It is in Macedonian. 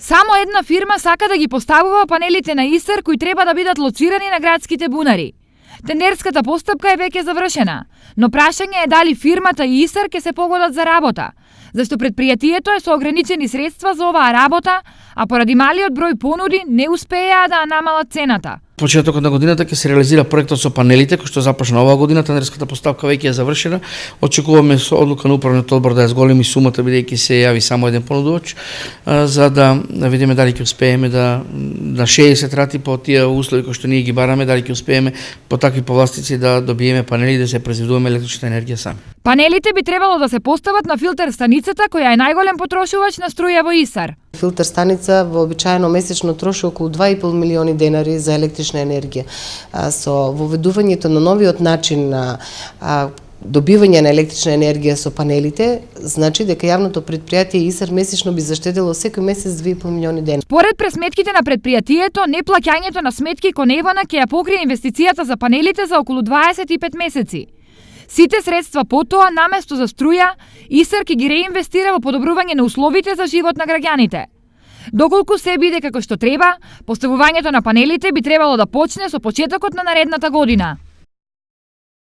Само една фирма сака да ги поставува панелите на Исар кои треба да бидат лоцирани на градските бунари. Тендерската постапка е веќе завршена, но прашање е дали фирмата и Исар ќе се погодат за работа, зашто предпријатието е со ограничени средства за оваа работа, а поради малиот број понуди не успеа да намалат цената. Почетокот на годината ќе се реализира проектот со панелите, кој што започна оваа година, тендерската постапка веќе е завршена. Очекуваме со одлука на управниот одбор да ја зголеми сумата, бидејќи се јави само еден понудувач, за да видиме дали ќе успееме да 60 рати по тие услови кои што ние ги бараме, дали ќе успееме по такви повластици да добиеме панели да се произведуваме електрична енергија сами. Панелите би требало да се постават на филтер станицата која е најголем потрошувач на струја во Исар. Филтер станица вообичаено месечно троши околу 2,5 милиони денари за електрична енергија. Со воведувањето на новиот начин на добивање на електрична енергија со панелите, значи дека јавното предпријатие Исар месечно би заштедело секој месец 2,5 милиони денари. Според пресметките на предпријатието, неплаќањето на сметки кон Евона ќе ја покрие инвестицијата за панелите за околу 25 месеци. Сите средства потоа, наместо за струја, Исар ќе ги реинвестира во подобрување на условите за живот на граѓаните. Доколку се биде како што треба, поставувањето на панелите би требало да почне со почетокот на наредната година.